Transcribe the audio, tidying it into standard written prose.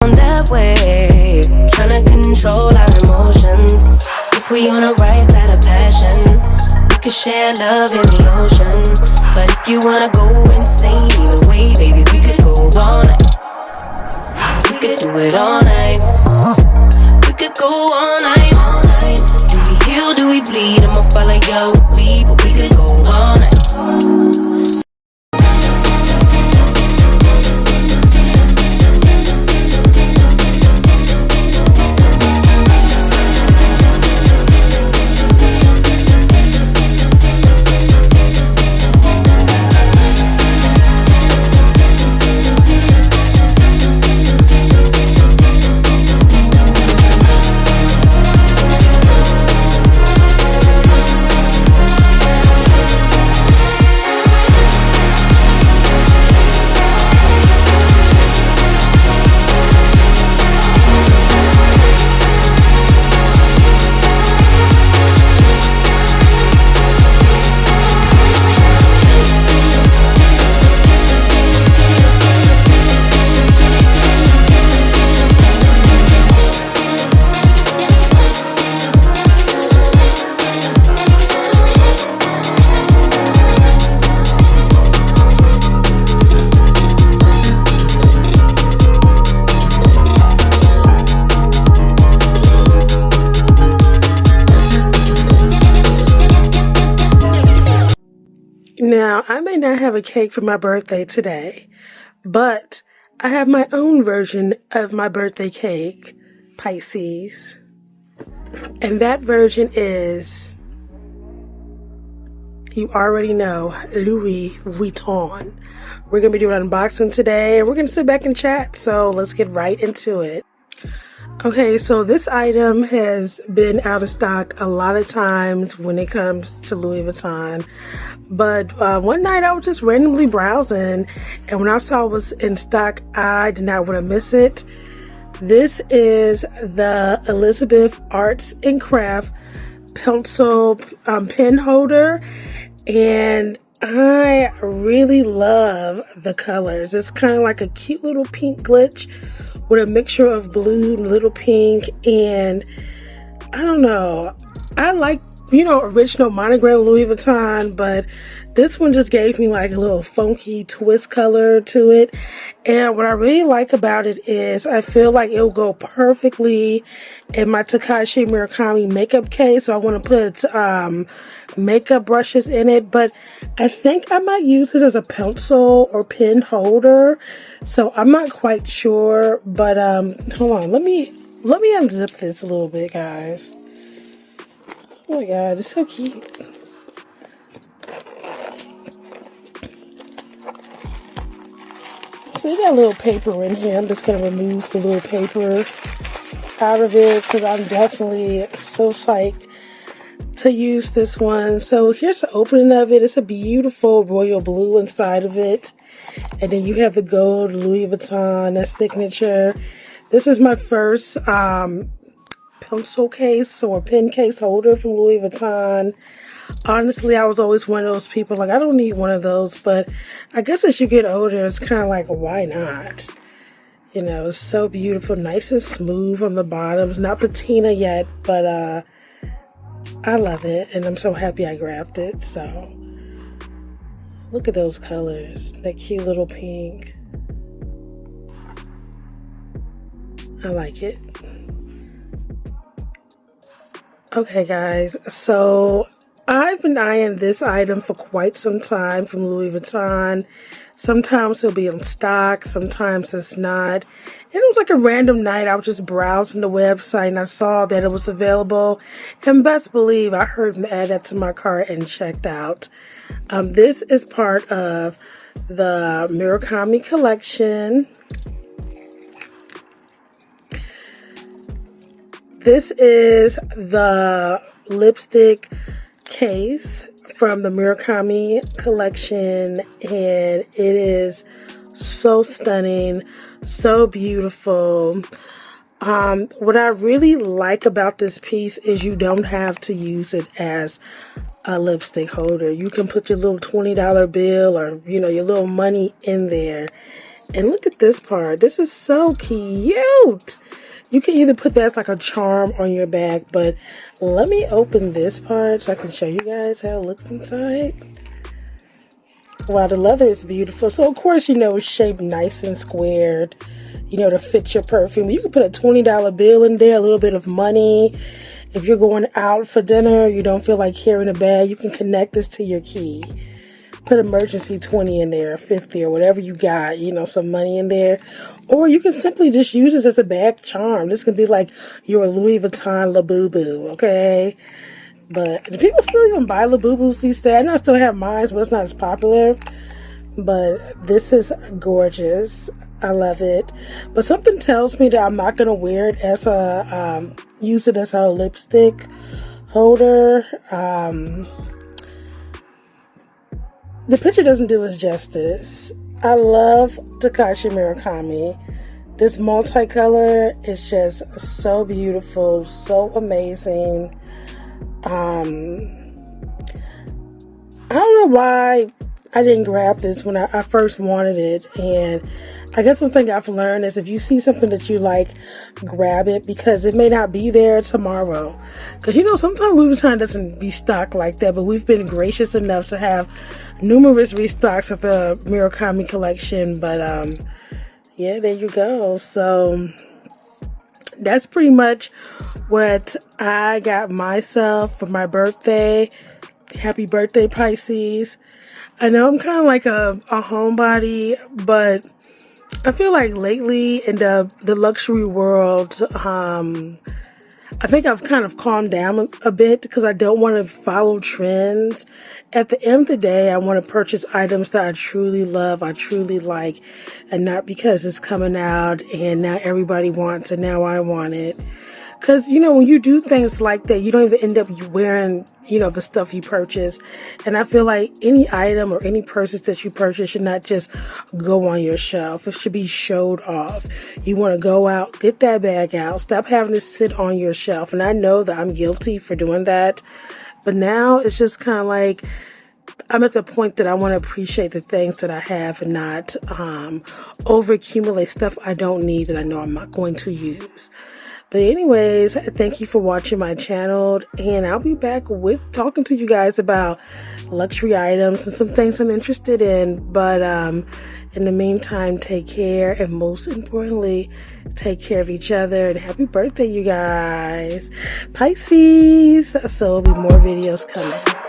On that way, trying to control our emotions. If we on the right side of passion, we could share love in the ocean. But if you wanna go insane either way, baby, we could go all night. We could do it all night. We could go all night, all night. Do we heal, do we bleed? I'ma follow your lead, but we could go all night. Now, I may not have a cake for my birthday today, but I have my own version of my birthday cake, Pisces. And that version is, you already know, Louis Vuitton. We're going to be doing an unboxing today, and we're going to sit back and chat, so let's get right into it. Okay, so this item has been out of stock a lot of times when it comes to Louis Vuitton. But one night I was just randomly browsing, and when I saw it was in stock, I did not want to miss it. This is the Elizabeth Arts and Craft pencil pen holder, and I really love the colors. It's kind of like a cute little pink glitch with a mixture of blue and little pink, and I don't know, I like, original monogram Louis Vuitton, but this one just gave me like a little funky twist color to it. And what I really like about it is I feel like it'll go perfectly in my Takashi Murakami makeup case. So I want to put makeup brushes in it, but I think I might use this as a pencil or pen holder. So I'm not quite sure, but hold on, let me unzip this a little bit, guys. Oh my god, it's so cute. So you got a little paper in here. I'm just going to remove the little paper out of it because I'm definitely so psyched to use this one. So here's the opening of it. It's a beautiful royal blue inside of it. And then you have the gold Louis Vuitton, that signature. This is my first pencil case or pen case holder from Louis Vuitton. Honestly, I was always one of those people, like, I don't need one of those, but I guess as you get older, it's kind of like, why not? It's so beautiful, nice and smooth on the bottoms, not patina yet, but I love it, and I'm so happy I grabbed it. So look at those colors, that cute little pink. I like it. Okay, guys, so I've been eyeing this item for quite some time from Louis Vuitton. Sometimes it'll be in stock, sometimes it's not. And it was like a random night. I was just browsing the website and I saw that it was available. And best believe I heard them add that to my cart and checked out. This is part of the Murakami collection. This is the lipstick case from the Murakami collection, and it is so stunning, so beautiful. What I really like about this piece is you don't have to use it as a lipstick holder. You can put your little $20 bill or, your little money in there. And look at this part. This is so cute. You can either put that as like a charm on your bag, but let me open this part so I can show you guys how it looks inside. Wow, the leather is beautiful. So, of course, you know, it's shaped nice and squared, you know, to fit your perfume. You can put a $20 bill in there, a little bit of money. If you're going out for dinner, you don't feel like carrying a bag, you can connect this to your key. Put emergency 20 in there, 50 or whatever you got, you know, some money in there. Or you can simply just use this as a bag charm. This can be like your Louis Vuitton Labubu, okay? But do people still even buy Labubus these days? I know I still have mine, but it's not as popular. But this is gorgeous. I love it. But something tells me that I'm not going to wear it as a, use it as a lipstick holder. The picture doesn't do us justice. I love Takashi Murakami. This multicolor is just so beautiful, so amazing. I don't know why I didn't grab this when I first wanted it. And I guess one thing I've learned is if you see something that you like, grab it, because it may not be there tomorrow. Because, you know, sometimes Louis Vuitton doesn't be stocked like that, but we've been gracious enough to have numerous restocks of the Murakami collection. But, yeah, there you go. So that's pretty much what I got myself for my birthday. Happy birthday, Pisces. I know I'm kind of like a homebody, but I feel like lately in the luxury world, I think I've kind of calmed down a bit because I don't want to follow trends. At the end of the day, I want to purchase items that I truly love, I truly like, and not because it's coming out and now everybody wants it, now I want it. Because, you know, when you do things like that, you don't even end up wearing, you know, the stuff you purchase. And I feel like any item or any purchase that you purchase should not just go on your shelf. It should be showed off. You want to go out, get that bag out, stop having to sit on your shelf. And I know that I'm guilty for doing that. But now it's just kind of like I'm at the point that I want to appreciate the things that I have and not over accumulate stuff I don't need that I know I'm not going to use. But anyways, thank you for watching my channel, and I'll be back with talking to you guys about luxury items and some things I'm interested in. But in the meantime, take care, and most importantly, take care of each other, and happy birthday, you guys. Pisces. So there'll be more videos coming.